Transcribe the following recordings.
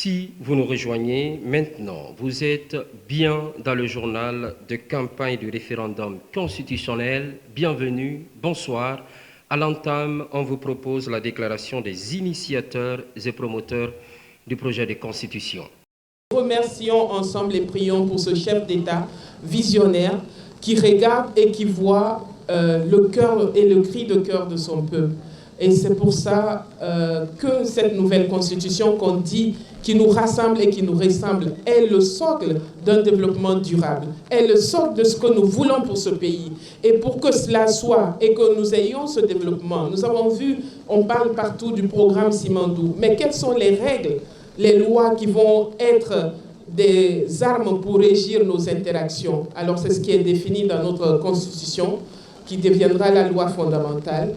Si vous nous rejoignez maintenant, vous êtes bien dans le journal de campagne du référendum constitutionnel. Bienvenue, bonsoir. À l'entame, on vous propose la déclaration des initiateurs et promoteurs du projet de constitution. Remercions ensemble et prions pour ce chef d'État visionnaire qui regarde et qui voit le cœur et le cri de cœur de son peuple. Et c'est pour ça que cette nouvelle constitution qu'on dit qui nous rassemble et qui nous ressemble est le socle d'un développement durable, est le socle de ce que nous voulons pour ce pays. Et pour que cela soit et que nous ayons ce développement, nous avons vu, on parle partout du programme Simandou, mais quelles sont les règles, les lois qui vont être des armes pour régir nos interactions? Alors c'est ce qui est défini dans notre constitution, qui deviendra la loi fondamentale.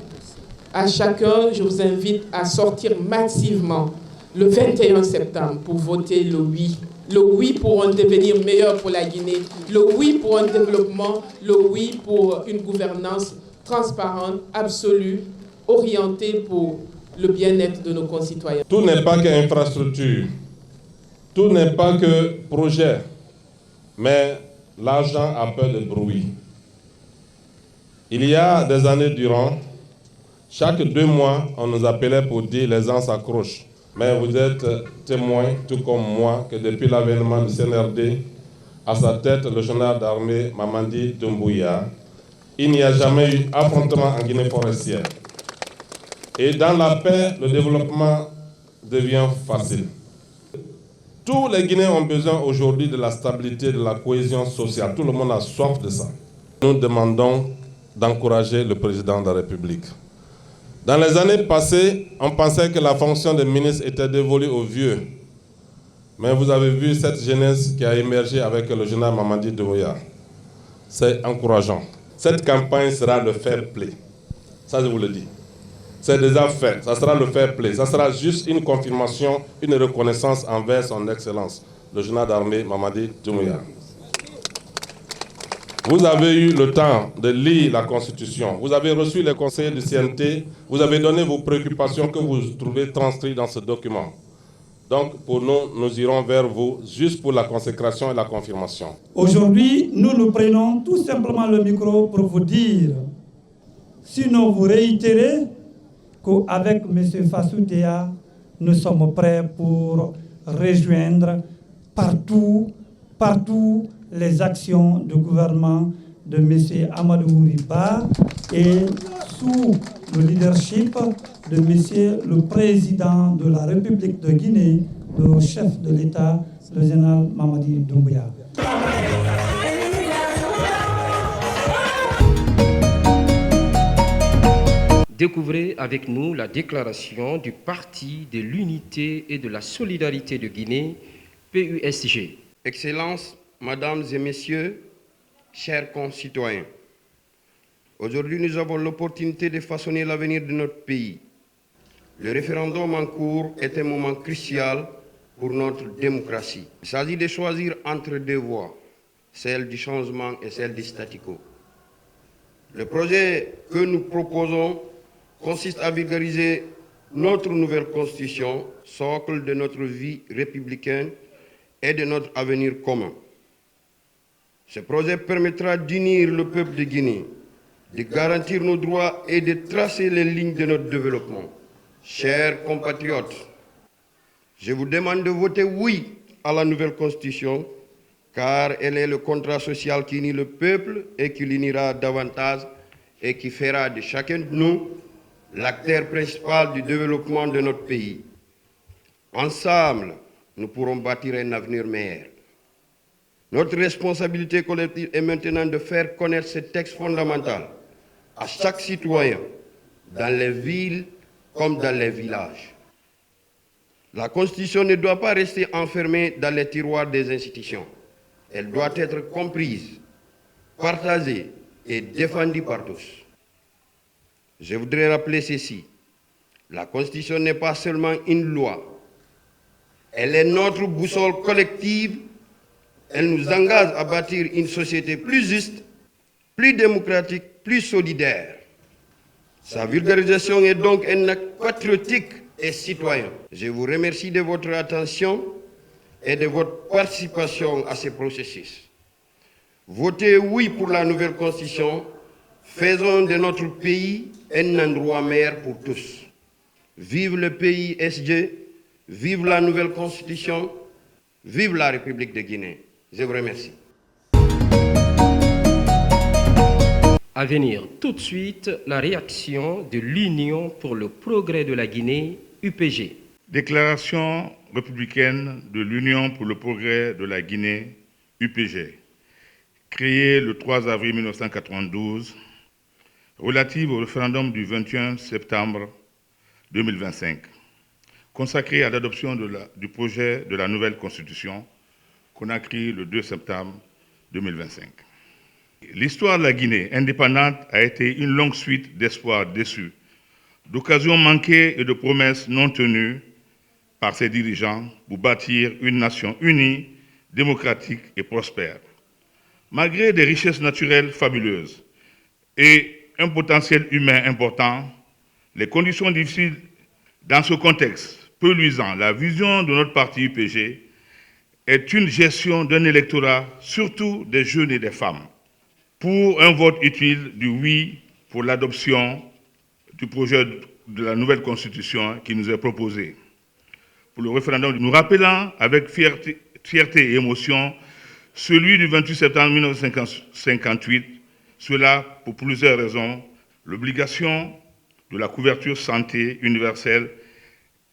À chacun, je vous invite à sortir massivement le 21 septembre pour voter le oui. Le oui pour un devenir meilleur pour la Guinée, le oui pour un développement, le oui pour une gouvernance transparente, absolue, orientée pour le bien-être de nos concitoyens. Tout n'est pas qu'infrastructure, tout n'est pas que projet, mais l'argent a peur de bruit. Il y a des années durant, chaque 2 mois, on nous appelait pour dire les gens s'accrochent. Mais vous êtes témoins, tout comme moi, que depuis l'avènement du CNRD, à sa tête, le général d'armée Mamadi Doumbouya, il n'y a jamais eu affrontement en Guinée forestière. Et dans la paix, le développement devient facile. Tous les Guinéens ont besoin aujourd'hui de la stabilité, de la cohésion sociale. Tout le monde a soif de ça. Nous demandons d'encourager le président de la République. Dans les années passées, on pensait que la fonction de ministre était dévolue aux vieux. Mais vous avez vu cette jeunesse qui a émergé avec le général Mamadi Doumbouya. C'est encourageant. Cette campagne sera le fair play. Ça, je vous le dis. C'est déjà fait. Ça sera le fair play. Ça sera juste une confirmation, une reconnaissance envers son excellence, le général d'armée Mamadi Doumbouya. Vous avez eu le temps de lire la Constitution. Vous avez reçu les conseillers du CNT. Vous avez donné vos préoccupations que vous trouvez transcrites dans ce document. Donc, pour nous, nous irons vers vous juste pour la consécration et la confirmation. Aujourd'hui, nous prenons tout simplement le micro pour vous dire, sinon vous réitérer, qu'avec M. Fassou Théa, nous sommes prêts pour rejoindre partout les actions du gouvernement de M. Amadou Riba et sous le leadership de M. le Président de la République de Guinée, le chef de l'État, le général Mamadi Doumbouya. Découvrez avec nous la déclaration du Parti de l'Unité et de la Solidarité de Guinée, PUSG. Excellences, Mesdames et Messieurs, chers concitoyens, aujourd'hui nous avons l'opportunité de façonner l'avenir de notre pays. Le référendum en cours est un moment crucial pour notre démocratie. Il s'agit de choisir entre 2 voies, celle du changement et celle du statu quo. Le projet que nous proposons consiste à vulgariser notre nouvelle constitution, socle de notre vie républicaine et de notre avenir commun. Ce projet permettra d'unir le peuple de Guinée, de garantir nos droits et de tracer les lignes de notre développement. Chers compatriotes, je vous demande de voter oui à la nouvelle constitution, car elle est le contrat social qui unit le peuple et qui l'unira davantage et qui fera de chacun de nous l'acteur principal du développement de notre pays. Ensemble, nous pourrons bâtir un avenir meilleur. Notre responsabilité collective est maintenant de faire connaître ce texte fondamental à chaque citoyen, dans les villes comme dans les villages. La Constitution ne doit pas rester enfermée dans les tiroirs des institutions. Elle doit être comprise, partagée et défendue par tous. Je voudrais rappeler ceci. La Constitution n'est pas seulement une loi. Elle est notre boussole collective. Elle nous engage à bâtir une société plus juste, plus démocratique, plus solidaire. Sa vulgarisation est donc un acte patriotique et citoyen. Je vous remercie de votre attention. et de votre participation à ce processus. Votez oui pour la nouvelle constitution. Faisons de notre pays un endroit meilleur pour tous. Vive le pays SG, vive la nouvelle constitution, vive la République de Guinée. Je vous remercie. À venir tout de suite, la réaction de l'Union pour le progrès de la Guinée, UPG. Déclaration républicaine de l'Union pour le progrès de la Guinée, UPG, créée le 3 avril 1992, relative au référendum du 21 septembre 2025, consacrée à l'adoption du projet de la nouvelle Constitution, Conakry le 2 septembre 2025. L'histoire de la Guinée indépendante a été une longue suite d'espoirs déçus, d'occasions manquées et de promesses non tenues par ses dirigeants pour bâtir une nation unie, démocratique et prospère. Malgré des richesses naturelles fabuleuses et un potentiel humain important, les conditions difficiles dans ce contexte peu luisant, la vision de notre parti UPG est une gestion d'un électorat, surtout des jeunes et des femmes, pour un vote utile du oui pour l'adoption du projet de la nouvelle constitution qui nous est proposé. Pour le référendum, nous rappelant avec fierté et émotion celui du 28 septembre 1958, cela pour plusieurs raisons, l'obligation de la couverture santé universelle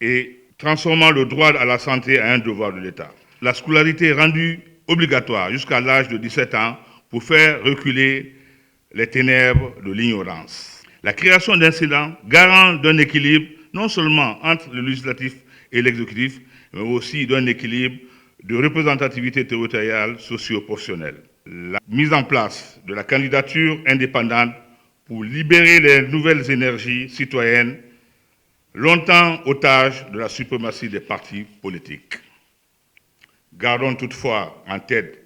et transformant le droit à la santé en un devoir de l'État. La scolarité rendue obligatoire jusqu'à l'âge de 17 ans pour faire reculer les ténèbres de l'ignorance. La création d'un Sénat garant d'un équilibre non seulement entre le législatif et l'exécutif, mais aussi d'un équilibre de représentativité territoriale socio-professionnelle. La mise en place de la candidature indépendante pour libérer les nouvelles énergies citoyennes, longtemps otages de la suprématie des partis politiques. Gardons toutefois en tête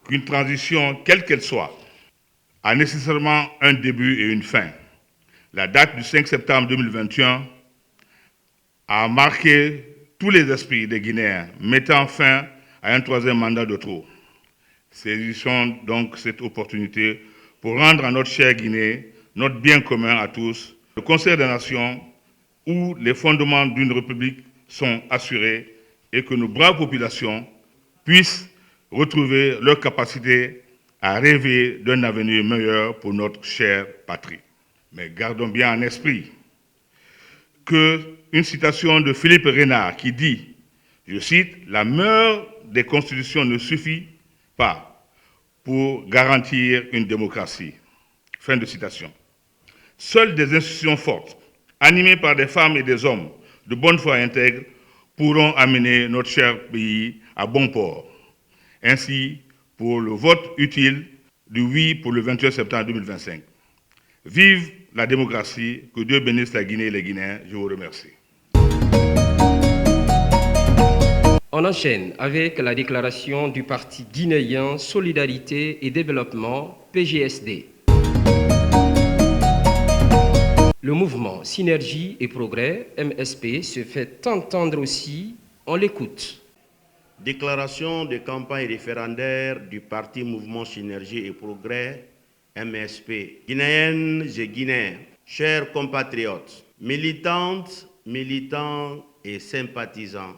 qu'une transition, quelle qu'elle soit, a nécessairement un début et une fin. La date du 5 septembre 2021 a marqué tous les esprits des Guinéens, mettant fin à un troisième mandat de trop. Saisissons donc cette opportunité pour rendre à notre chère Guinée, notre bien commun à tous, le concert des nations où les fondements d'une république sont assurés et que nos braves populations puissent retrouver leur capacité à rêver d'un avenir meilleur pour notre chère patrie. Mais gardons bien en esprit qu'une citation de Philippe Reynard qui dit, je cite, « La meilleure des constitutions ne suffit pas pour garantir une démocratie. » Fin de citation. Seules des institutions fortes, animées par des femmes et des hommes de bonne foi intègre, pourront amener notre cher pays à bon port. Ainsi, pour le vote utile du oui pour le 21 septembre 2025. Vive la démocratie, que Dieu bénisse la Guinée et les Guinéens. Je vous remercie. On enchaîne avec la déclaration du Parti guinéen Solidarité et Développement, PGSD. Le mouvement Synergie et Progrès, MSP, se fait entendre aussi. On l'écoute. Déclaration de campagne référendaire du parti Mouvement Synergie et Progrès, MSP. Guinéennes et Guinéens, chers compatriotes, militantes, militants et sympathisants,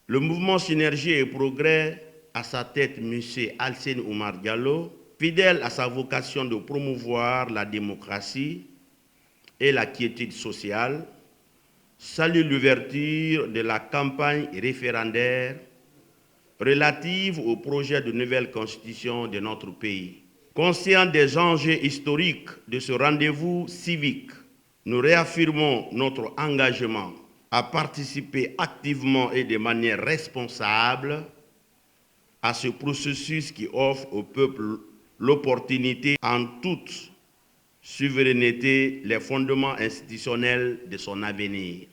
le mouvement Synergie et Progrès, à sa tête M. Alcine Oumar Diallo, fidèle à sa vocation de promouvoir la démocratie et la quiétude sociale, salue l'ouverture de la campagne référendaire relative au projet de nouvelle constitution de notre pays. Conscients des enjeux historiques de ce rendez-vous civique, nous réaffirmons notre engagement à participer activement et de manière responsable à ce processus qui offre au peuple l'opportunité en toute souveraineté les fondements institutionnels de son avenir.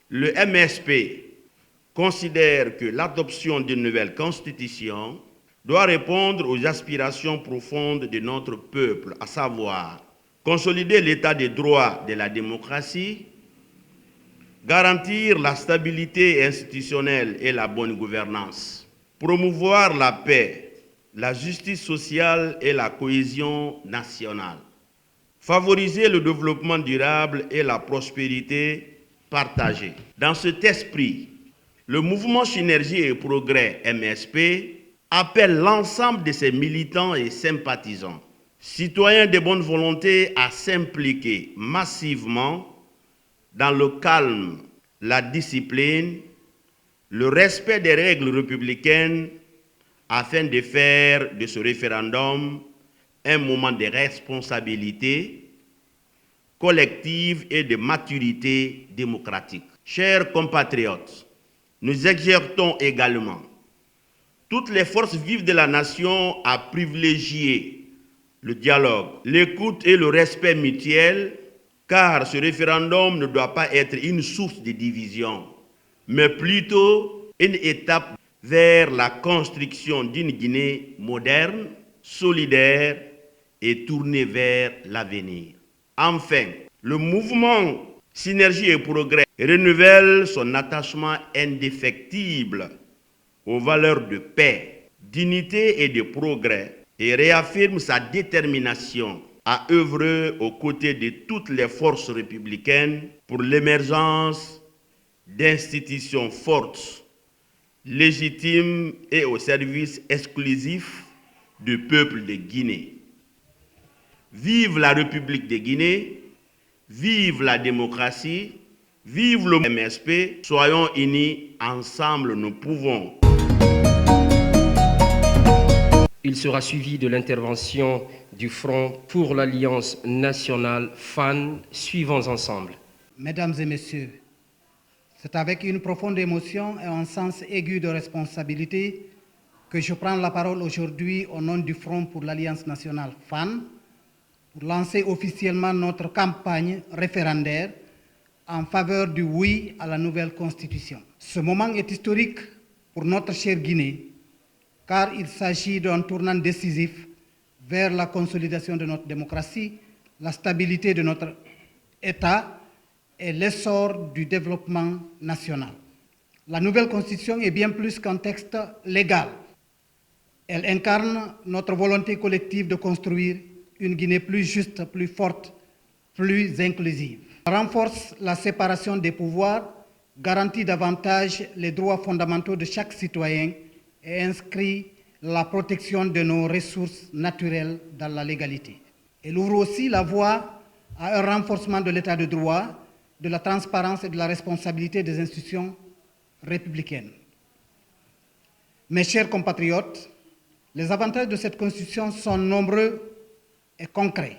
Le MSP considère que l'adoption d'une nouvelle constitution doit répondre aux aspirations profondes de notre peuple, à savoir consolider l'état de droit de la démocratie, garantir la stabilité institutionnelle et la bonne gouvernance, promouvoir la paix, la justice sociale et la cohésion nationale, favoriser le développement durable et la prospérité partagée. Dans cet esprit, le mouvement Synergie et Progrès MSP appelle l'ensemble de ses militants et sympathisants, citoyens de bonne volonté, à s'impliquer massivement dans le calme, la discipline, le respect des règles républicaines afin de faire de ce référendum un moment de responsabilité collective et de maturité démocratique. Chers compatriotes, nous exhortons également toutes les forces vives de la nation à privilégier le dialogue, l'écoute et le respect mutuel, car ce référendum ne doit pas être une source de division, mais plutôt une étape vers la construction d'une Guinée moderne, solidaire et tournée vers l'avenir. Enfin, le mouvement Synergie et Progrès renouvelle son attachement indéfectible aux valeurs de paix, d'unité et de progrès et réaffirme sa détermination à œuvrer aux côtés de toutes les forces républicaines pour l'émergence d'institutions fortes, légitimes et au service exclusif du peuple de Guinée. Vive la République de Guinée, vive la démocratie, vive le MSP, soyons unis, ensemble nous pouvons. Il sera suivi de l'intervention du Front pour l'Alliance nationale FAN. Suivons ensemble. Mesdames et messieurs, c'est avec une profonde émotion et un sens aigu de responsabilité que je prends la parole aujourd'hui au nom du Front pour l'Alliance nationale FAN pour lancer officiellement notre campagne référendaire en faveur du oui à la nouvelle Constitution. Ce moment est historique pour notre chère Guinée, car il s'agit d'un tournant décisif vers la consolidation de notre démocratie, la stabilité de notre État et l'essor du développement national. La nouvelle Constitution est bien plus qu'un texte légal. Elle incarne notre volonté collective de construire une Guinée plus juste, plus forte, plus inclusive. Elle renforce la séparation des pouvoirs, garantit davantage les droits fondamentaux de chaque citoyen et inscrit la protection de nos ressources naturelles dans la légalité. Elle ouvre aussi la voie à un renforcement de l'état de droit, de la transparence et de la responsabilité des institutions républicaines. Mes chers compatriotes, les avantages de cette Constitution sont nombreux et concrets.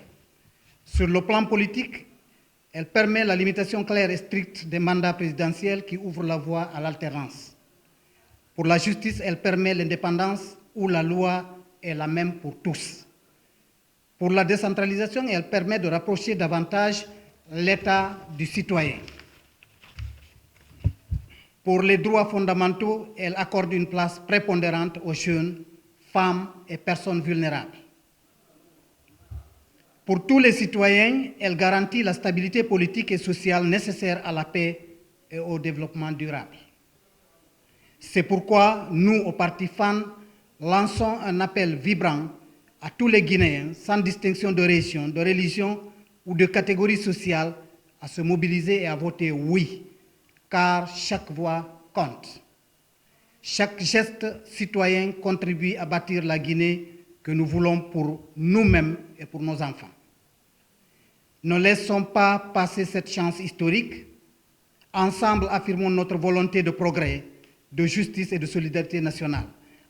Sur le plan politique, elle permet la limitation claire et stricte des mandats présidentiels qui ouvrent la voie à l'alternance. Pour la justice, elle permet l'indépendance où la loi est la même pour tous. Pour la décentralisation, elle permet de rapprocher davantage l'État du citoyen. Pour les droits fondamentaux, elle accorde une place prépondérante aux jeunes, femmes et personnes vulnérables. Pour tous les citoyens, elle garantit la stabilité politique et sociale nécessaire à la paix et au développement durable. C'est pourquoi nous, au Parti FAN, lançons un appel vibrant à tous les Guinéens, sans distinction de région, de religion ou de catégorie sociale, à se mobiliser et à voter oui, car chaque voix compte. Chaque geste citoyen contribue à bâtir la Guinée que nous voulons pour nous-mêmes et pour nos enfants. Ne laissons pas passer cette chance historique. Ensemble, affirmons notre volonté de progrès, de justice et de solidarité nationale.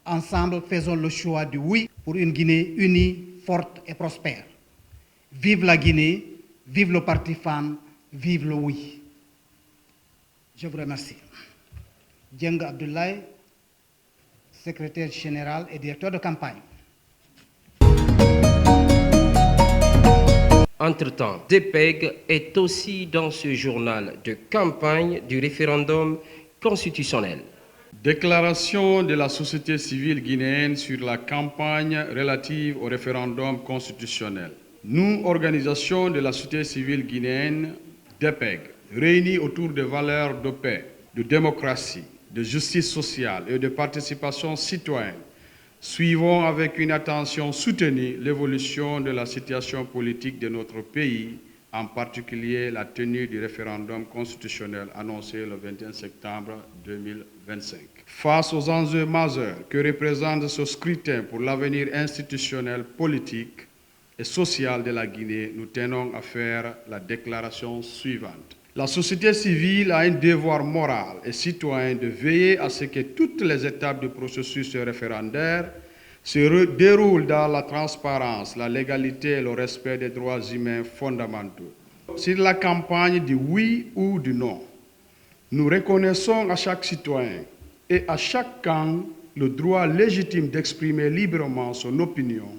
Ensemble, faisons le choix du oui pour une Guinée unie, forte et prospère. Vive la Guinée, vive le Parti FAN, vive le oui. Je vous remercie. Dieng Abdoulaye, secrétaire général et directeur de campagne. Entre-temps, DPEG est aussi dans ce journal de campagne du référendum constitutionnel. Déclaration de la société civile guinéenne sur la campagne relative au référendum constitutionnel. Nous, organisation de la société civile guinéenne, DPEG, réunis autour des valeurs de paix, de démocratie, de justice sociale et de participation citoyenne, suivons avec une attention soutenue l'évolution de la situation politique de notre pays, en particulier la tenue du référendum constitutionnel annoncé le 21 septembre 2025. Face aux enjeux majeurs que représente ce scrutin pour l'avenir institutionnel, politique et social de la Guinée, nous tenons à faire la déclaration suivante. La société civile a un devoir moral et citoyen de veiller à ce que toutes les étapes du processus référendaire se déroulent dans la transparence, la légalité et le respect des droits humains fondamentaux. Sur la campagne du oui ou du non, nous reconnaissons à chaque citoyen et à chaque camp le droit légitime d'exprimer librement son opinion,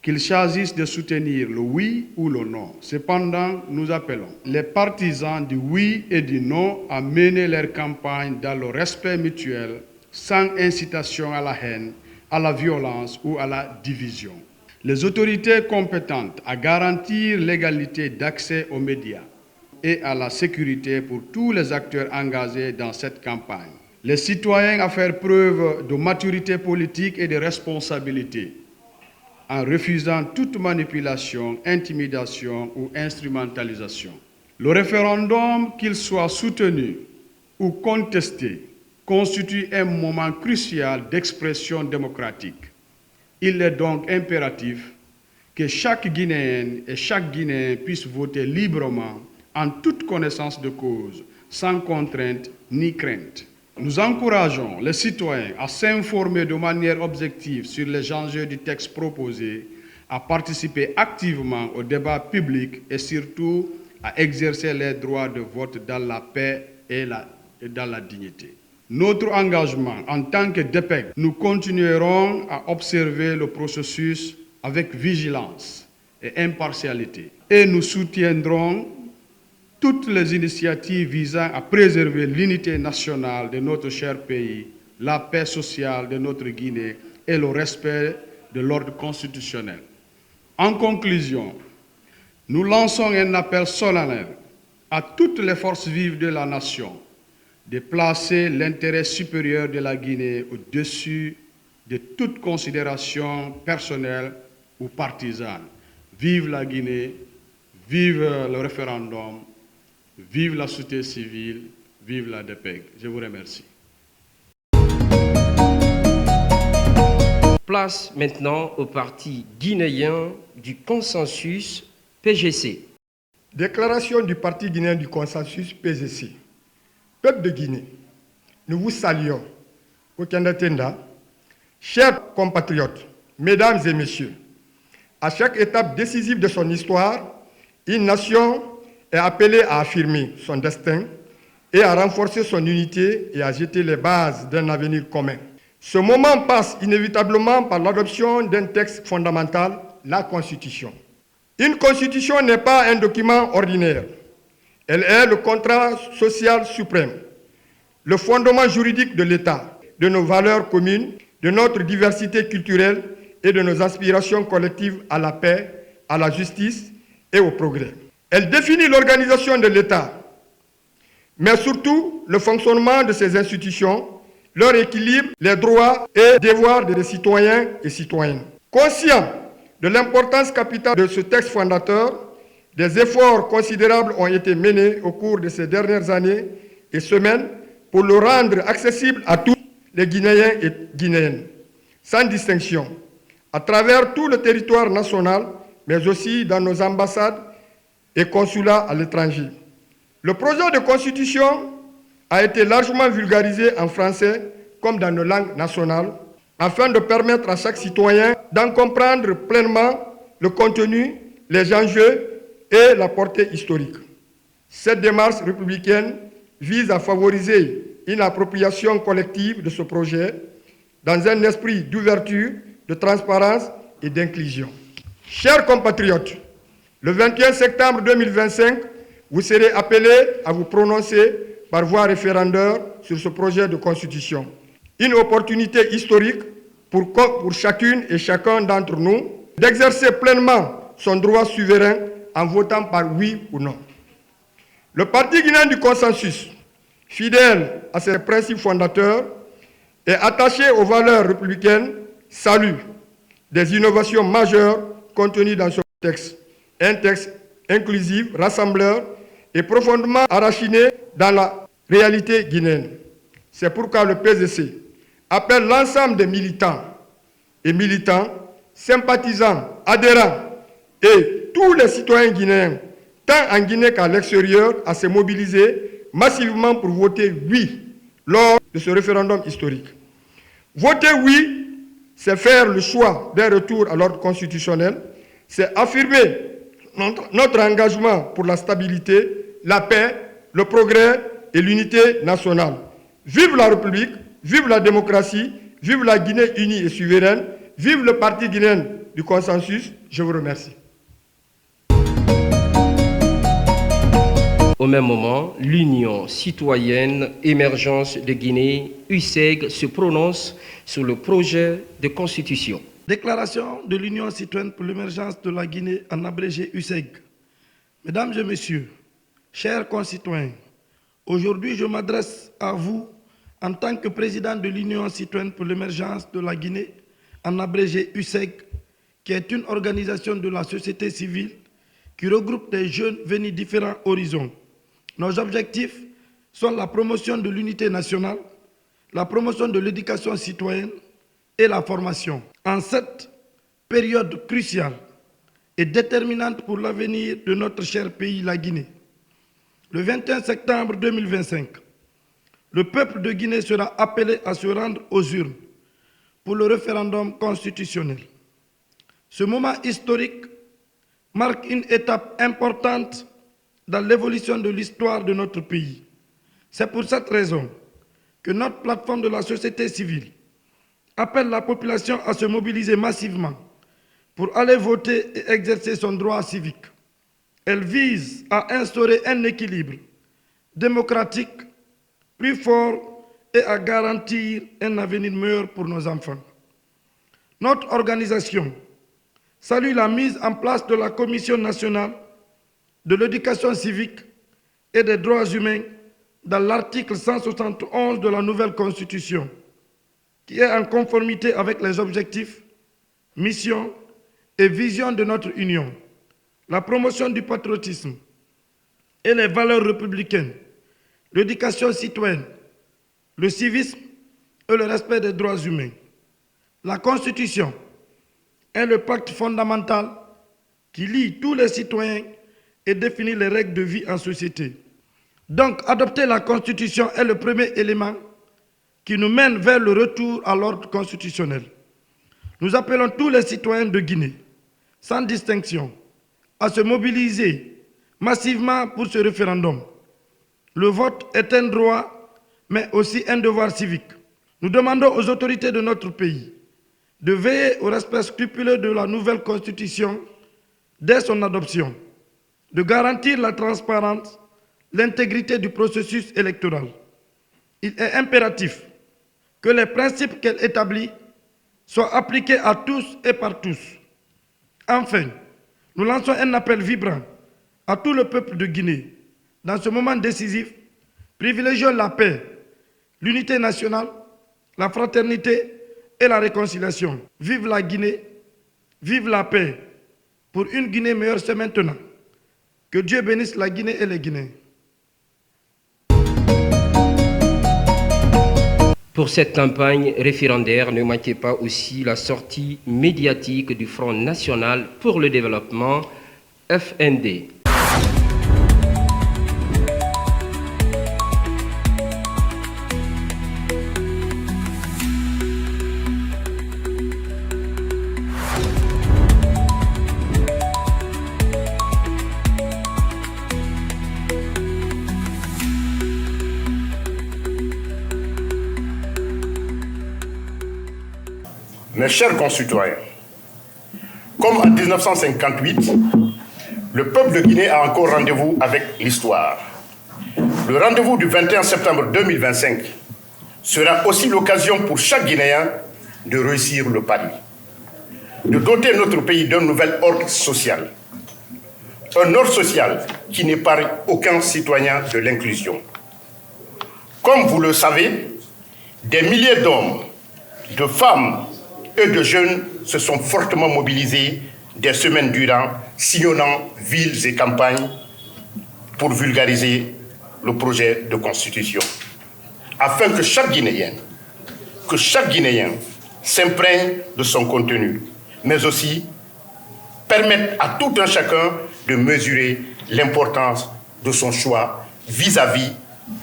qu'il choisisse de soutenir le oui ou le non. Cependant, nous appelons les partisans du oui et du non à mener leur campagne dans le respect mutuel, sans incitation à la haine, à la violence ou à la division. Les autorités compétentes à garantir l'égalité d'accès aux médias et à la sécurité pour tous les acteurs engagés dans cette campagne. Les citoyens à faire preuve de maturité politique et de responsabilité en refusant toute manipulation, intimidation ou instrumentalisation. Le référendum, qu'il soit soutenu ou contesté, constitue un moment crucial d'expression démocratique. Il est donc impératif que chaque Guinéenne et chaque Guinéen puisse voter librement, en toute connaissance de cause, sans contrainte ni crainte. Nous encourageons les citoyens à s'informer de manière objective sur les enjeux du texte proposé, à participer activement au débat public et surtout à exercer les droits de vote dans la paix et dans la dignité. Notre engagement en tant que DPEG, nous continuerons à observer le processus avec vigilance et impartialité et nous soutiendrons toutes les initiatives visant à préserver l'unité nationale de notre cher pays, la paix sociale de notre Guinée et le respect de l'ordre constitutionnel. En conclusion, nous lançons un appel solennel à toutes les forces vives de la nation de placer l'intérêt supérieur de la Guinée au-dessus de toute considération personnelle ou partisane. Vive la Guinée, vive le référendum, vive la société civile, vive la DPEG. Je vous remercie. Place maintenant au parti guinéen du consensus PGC. Déclaration du parti guinéen du consensus PGC. Peuple de Guinée, nous vous saluons. Kokiandatenda, chers compatriotes, mesdames et messieurs, à chaque étape décisive de son histoire, une nation est appelée à affirmer son destin et à renforcer son unité et à jeter les bases d'un avenir commun. Ce moment passe inévitablement par l'adoption d'un texte fondamental, la Constitution. Une Constitution n'est pas un document ordinaire. Elle est le contrat social suprême, le fondement juridique de l'État, de nos valeurs communes, de notre diversité culturelle et de nos aspirations collectives à la paix, à la justice et au progrès. Elle définit l'organisation de l'État, mais surtout le fonctionnement de ses institutions, leur équilibre, les droits et devoirs des citoyens et citoyennes. Conscient de l'importance capitale de ce texte fondateur, des efforts considérables ont été menés au cours de ces dernières années et semaines pour le rendre accessible à tous les Guinéens et Guinéennes, sans distinction, à travers tout le territoire national, mais aussi dans nos ambassades et consulats à l'étranger. Le projet de constitution a été largement vulgarisé en français comme dans nos langues nationales, afin de permettre à chaque citoyen d'en comprendre pleinement le contenu, les enjeux et la portée historique. Cette démarche républicaine vise à favoriser une appropriation collective de ce projet dans un esprit d'ouverture, de transparence et d'inclusion. Chers compatriotes, le 21 septembre 2025, vous serez appelés à vous prononcer par voie référendaire sur ce projet de constitution. Une opportunité historique pour chacune et chacun d'entre nous d'exercer pleinement son droit souverain en votant par oui ou non. Le Parti guinéen du consensus fidèle à ses principes fondateurs et attaché aux valeurs républicaines, salue des innovations majeures contenues dans ce texte. Un texte inclusif, rassembleur et profondément enraciné dans la réalité guinéenne. C'est pourquoi le PSDC appelle l'ensemble des militants et militants, sympathisants, adhérents et tous les citoyens guinéens, tant en Guinée qu'à l'extérieur, à se mobiliser massivement pour voter oui lors de ce référendum historique. Voter oui, c'est faire le choix d'un retour à l'ordre constitutionnel, c'est affirmer notre engagement pour la stabilité, la paix, le progrès et l'unité nationale. Vive la République, vive la démocratie, vive la Guinée unie et souveraine, vive le Parti guinéen du consensus. Je vous remercie. Au même moment, l'Union citoyenne Émergence de Guinée, UCEG, se prononce sur le projet de constitution. Déclaration de l'Union citoyenne pour l'émergence de la Guinée, en abrégé UCEG. Mesdames et messieurs, chers concitoyens, aujourd'hui je m'adresse à vous en tant que président de l'Union citoyenne pour l'émergence de la Guinée, en abrégé UCEG, qui est une organisation de la société civile qui regroupe des jeunes venus de différents horizons. Nos objectifs sont la promotion de l'unité nationale, la promotion de l'éducation citoyenne et la formation. En cette période cruciale et déterminante pour l'avenir de notre cher pays, la Guinée, le 21 septembre 2025, le peuple de Guinée sera appelé à se rendre aux urnes pour le référendum constitutionnel. Ce moment historique marque une étape importante dans l'évolution de l'histoire de notre pays. C'est pour cette raison que notre plateforme de la société civile appelle la population à se mobiliser massivement pour aller voter et exercer son droit civique. Elle vise à instaurer un équilibre démocratique plus fort et à garantir un avenir meilleur pour nos enfants. Notre organisation salue la mise en place de la Commission nationale de l'éducation civique et des droits humains dans l'article 171 de la nouvelle Constitution, qui est en conformité avec les objectifs, missions et visions de notre Union, la promotion du patriotisme et les valeurs républicaines, l'éducation citoyenne, le civisme et le respect des droits humains. La Constitution est le pacte fondamental qui lie tous les citoyens et définit les règles de vie en société. Donc, adopter la Constitution est le premier élément qui nous mène vers le retour à l'ordre constitutionnel. Nous appelons tous les citoyens de Guinée, sans distinction, à se mobiliser massivement pour ce référendum. Le vote est un droit, mais aussi un devoir civique. Nous demandons aux autorités de notre pays de veiller au respect scrupuleux de la nouvelle Constitution dès son adoption, de garantir la transparence, l'intégrité du processus électoral. Il est impératif que les principes qu'elle établit soient appliqués à tous et par tous. Enfin, nous lançons un appel vibrant à tout le peuple de Guinée. Dans ce moment décisif, privilégions la paix, l'unité nationale, la fraternité et la réconciliation. Vive la Guinée, vive la paix. Pour une Guinée meilleure, c'est maintenant. Que Dieu bénisse la Guinée et les Guinéens. Pour cette campagne référendaire, ne manquez pas aussi la sortie médiatique du Front national pour le développement, FND. Mes chers concitoyens, comme en 1958, le peuple de Guinée a encore rendez-vous avec l'histoire. Le rendez-vous du 21 septembre 2025 sera aussi l'occasion pour chaque Guinéen de réussir le pari, de doter notre pays d'un nouvel ordre social. Un ordre social qui n'épargne aucun citoyen de l'inclusion. Comme vous le savez, des milliers d'hommes, de femmes et de jeunes se sont fortement mobilisés des semaines durant, sillonnant villes et campagnes pour vulgariser le projet de constitution, afin que chaque Guinéen s'imprègne de son contenu, mais aussi permettre à tout un chacun de mesurer l'importance de son choix vis-à-vis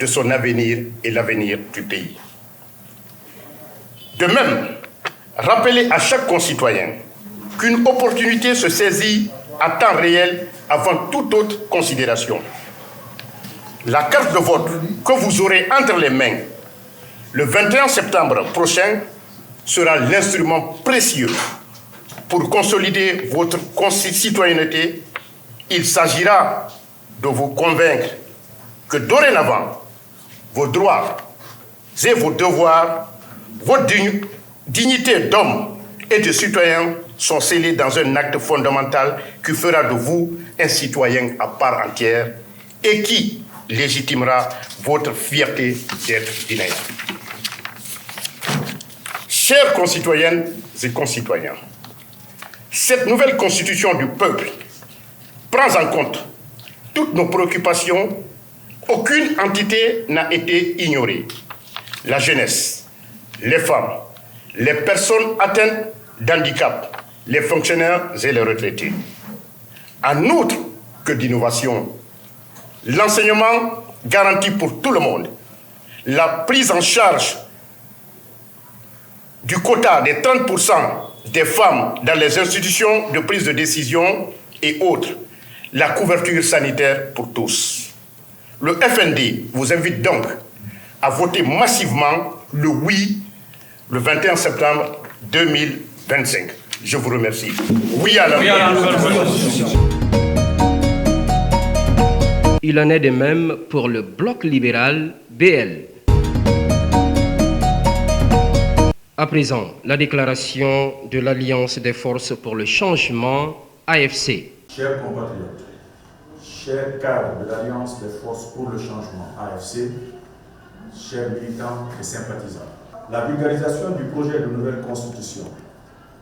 de son avenir et l'avenir du pays. De même, rappeler à chaque concitoyen qu'une opportunité se saisit à temps réel avant toute autre considération. La carte de vote que vous aurez entre les mains le 21 septembre prochain sera l'instrument précieux pour consolider votre citoyenneté. Il s'agira de vous convaincre que dorénavant, vos droits et vos devoirs, votre dignité d'homme et de citoyen sont scellés dans un acte fondamental qui fera de vous un citoyen à part entière et qui légitimera votre fierté d'être guinéen. Chères concitoyennes et concitoyens, cette nouvelle constitution du peuple prend en compte toutes nos préoccupations. Aucune entité n'a été ignorée. La jeunesse, les femmes, les personnes atteintes d'handicap, les fonctionnaires et les retraités. En outre que d'innovation, l'enseignement garanti pour tout le monde, la prise en charge du quota des 30% des femmes dans les institutions de prise de décision et autres, la couverture sanitaire pour tous. Le FND vous invite donc à voter massivement le oui le 21 septembre 2025. Je vous remercie. Oui à la nouvelle constitution. Il en est de même pour le bloc libéral BL. À présent, la déclaration de l'Alliance des forces pour le changement, AFC. Chers compatriotes, chers cadres de l'Alliance des forces pour le changement, AFC, chers militants et sympathisants, la vulgarisation du projet de nouvelle constitution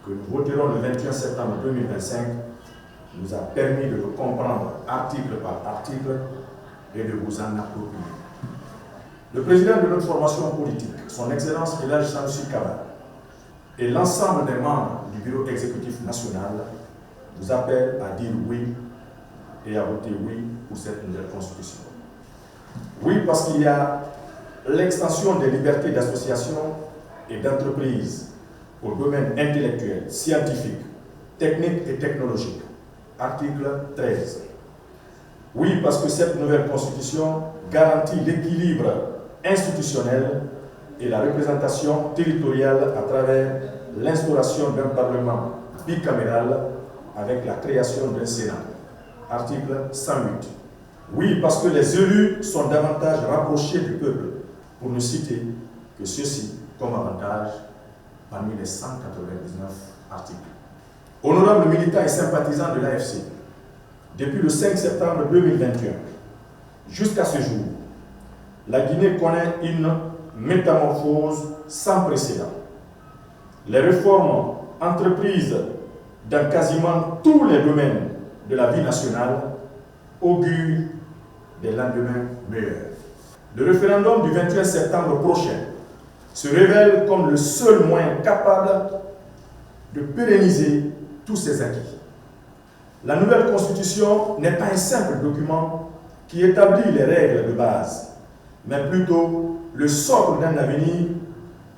que nous voterons le 21 septembre 2025 nous a permis de le comprendre article par article et de vous en approprier. Le président de notre formation politique, son Excellence Elhadji Sanusi Kabara, et l'ensemble des membres du bureau exécutif national vous appellent à dire oui et à voter oui pour cette nouvelle constitution. Oui, parce qu'il y a l'extension des libertés d'association et d'entreprise au domaine intellectuel, scientifique, technique et technologique. Article 13. Oui, parce que cette nouvelle constitution garantit l'équilibre institutionnel et la représentation territoriale à travers l'instauration d'un parlement bicaméral avec la création d'un Sénat. Article 108. Oui, parce que les élus sont davantage rapprochés du peuple, pour ne citer que ceci comme avantage parmi les 199 articles. Honorables militants et sympathisants de l'AFC, depuis le 5 septembre 2021 jusqu'à ce jour, la Guinée connaît une métamorphose sans précédent. Les réformes entreprises dans quasiment tous les domaines de la vie nationale augurent des lendemains meilleurs. Le référendum du 21 septembre prochain se révèle comme le seul moyen capable de pérenniser tous ces acquis. La nouvelle constitution n'est pas un simple document qui établit les règles de base, mais plutôt le socle d'un avenir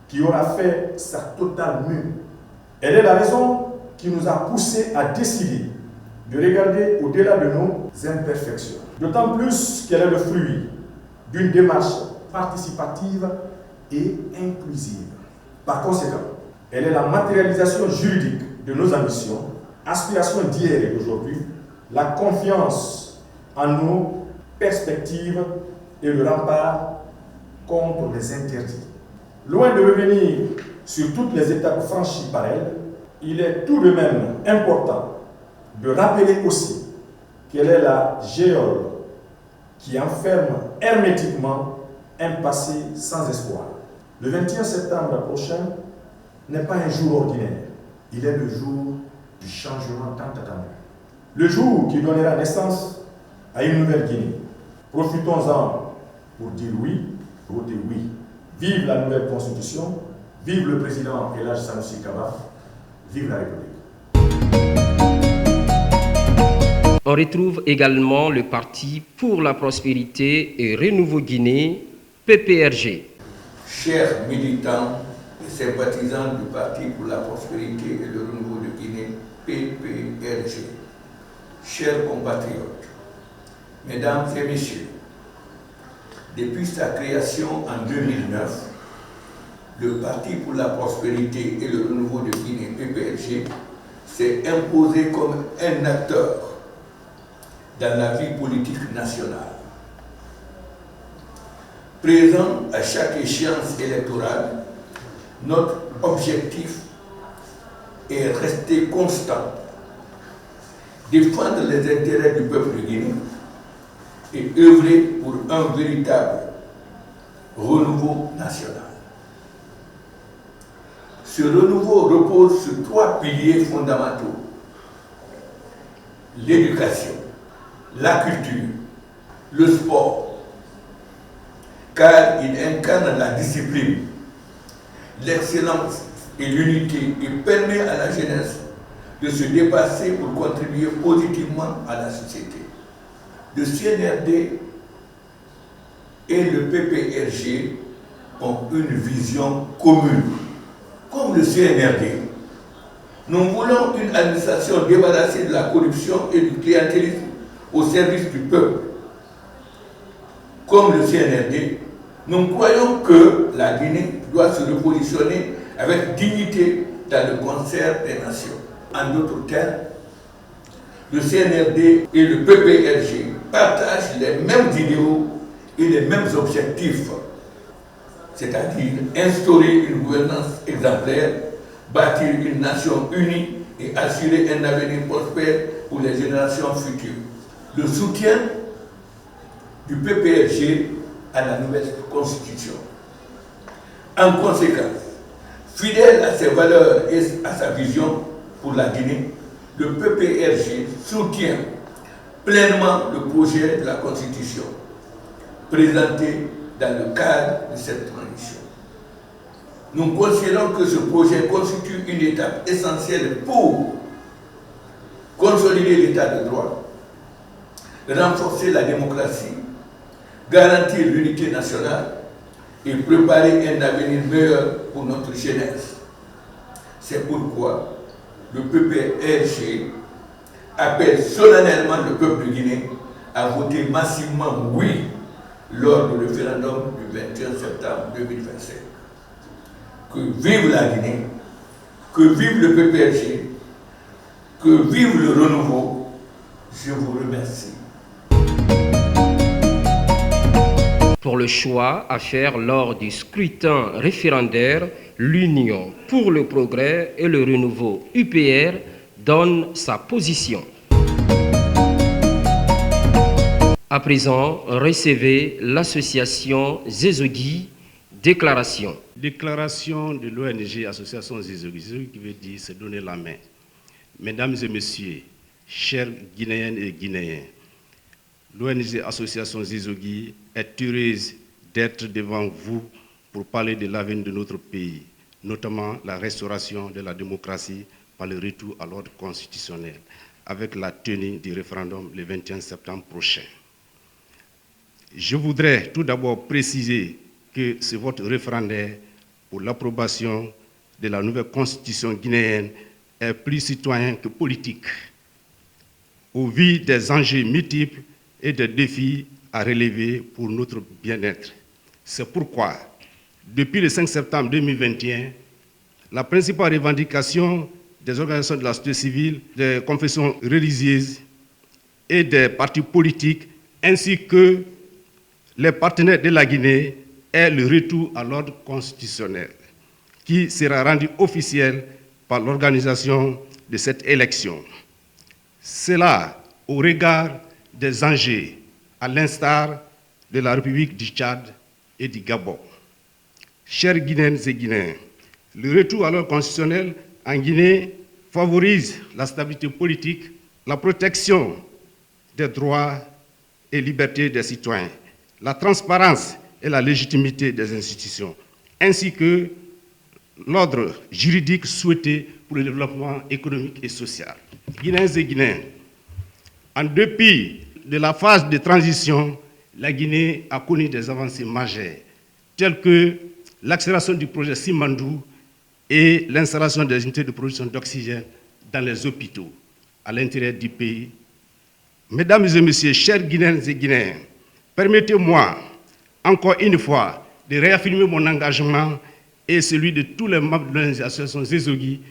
qui aura fait sa totale mue. Elle est la raison qui nous a poussés à décider de regarder au-delà de nos imperfections. D'autant plus qu'elle est le fruit d'une démarche participative et inclusive. Par conséquent, elle est la matérialisation juridique de nos ambitions, aspirations d'hier et d'aujourd'hui, la confiance en nos perspectives et le rempart contre les interdits. Loin de revenir sur toutes les étapes franchies par elle, il est tout de même important de rappeler aussi qu'elle est la géole qui enferme hermétiquement un passé sans espoir. Le 21 septembre prochain n'est pas un jour ordinaire, il est le jour du changement tant attendu. Le jour qui donnera naissance à une nouvelle Guinée. Profitons-en pour dire oui, voter oui. Vive la nouvelle constitution, vive le président El Hadji Sanusi Kaba, vive la République. On retrouve également le Parti pour la prospérité et Renouveau Guinée, PPRG. Chers militants et sympathisants du Parti pour la prospérité et le renouveau de Guinée, PPRG, chers compatriotes, mesdames et messieurs, depuis sa création en 2009, le Parti pour la prospérité et le renouveau de Guinée, PPRG, s'est imposé comme un acteur dans la vie politique nationale. Présent à chaque échéance électorale, notre objectif est resté constant, défendre les intérêts du peuple guinéen et œuvrer pour un véritable renouveau national. Ce renouveau repose sur 3 piliers fondamentaux: l'éducation, la culture, le sport, car il incarne la discipline, l'excellence et l'unité et permet à la jeunesse de se dépasser pour contribuer positivement à la société. Le CNRD et le PPRG ont une vision commune. Comme le CNRD, nous voulons une administration débarrassée de la corruption et du clientélisme au service du peuple. Comme le CNRD, nous croyons que la Guinée doit se repositionner avec dignité dans le concert des nations. En d'autres termes, le CNRD et le PPRG partagent les mêmes idéaux et les mêmes objectifs, c'est-à-dire instaurer une gouvernance exemplaire, bâtir une nation unie et assurer un avenir prospère pour les générations futures. Le soutien du PPRG à la nouvelle constitution. En conséquence, fidèle à ses valeurs et à sa vision pour la Guinée, le PPRG soutient pleinement le projet de la constitution présenté dans le cadre de cette transition. Nous considérons que ce projet constitue une étape essentielle pour consolider l'état de droit, renforcer la démocratie, garantir l'unité nationale et préparer un avenir meilleur pour notre jeunesse. C'est pourquoi le PPRG appelle solennellement le peuple guinéen à voter massivement oui lors du référendum du 21 septembre 2025. Que vive la Guinée, que vive le PPRG, que vive le renouveau. Je vous remercie. Pour le choix à faire lors du scrutin référendaire, l'Union pour le progrès et le renouveau UPR donne sa position. À présent, recevez l'association Zézogui. Déclaration. Déclaration de l'ONG Association Zézogui. Zézogui qui veut dire se donner la main. Mesdames et messieurs, chers Guinéennes et Guinéens, l'ONG Association Zézogui est heureuse d'être devant vous pour parler de l'avenir de notre pays, notamment la restauration de la démocratie par le retour à l'ordre constitutionnel, avec la tenue du référendum le 21 septembre prochain. Je voudrais tout d'abord préciser que ce vote référendaire pour l'approbation de la nouvelle constitution guinéenne est plus citoyen que politique, au vu des enjeux multiples et des défis à relever pour notre bien-être. C'est pourquoi, depuis le 5 septembre 2021, la principale revendication des organisations de la société civile, des confessions religieuses et des partis politiques, ainsi que les partenaires de la Guinée, est le retour à l'ordre constitutionnel, qui sera rendu officiel par l'organisation de cette élection. Cela au regard des enjeux, à l'instar de la République du Tchad, et du Gabon. Chers Guinéennes et Guinéens, le retour à l'ordre constitutionnel en Guinée favorise la stabilité politique, la protection des droits et libertés des citoyens, la transparence et la légitimité des institutions, ainsi que l'ordre juridique souhaité pour le développement économique et social. Guinéens et Guinéens, en dépit de la phase de transition, la Guinée a connu des avancées majeures, telles que l'accélération du projet Simandou et l'installation des unités de production d'oxygène dans les hôpitaux à l'intérieur du pays. Mesdames et messieurs, chers Guinéens et Guinéens, permettez-moi encore une fois de réaffirmer mon engagement et celui de tous les membres de l'organisation Zézogui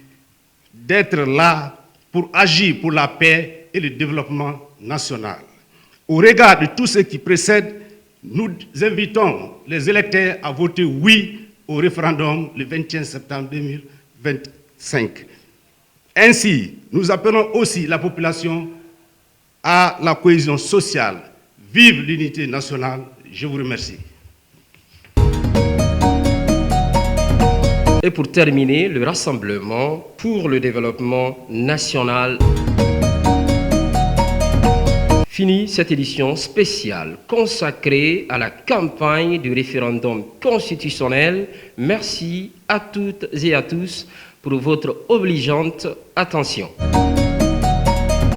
d'être là pour agir pour la paix et le développement national. Au regard de tout ce qui précède, nous invitons les électeurs à voter oui au référendum le 21 septembre 2025. Ainsi, nous appelons aussi la population à la cohésion sociale. Vive l'unité nationale. Je vous remercie. Et pour terminer, le Rassemblement pour le développement national. Fini cette édition spéciale consacrée à la campagne du référendum constitutionnel. Merci à toutes et à tous pour votre obligeante attention.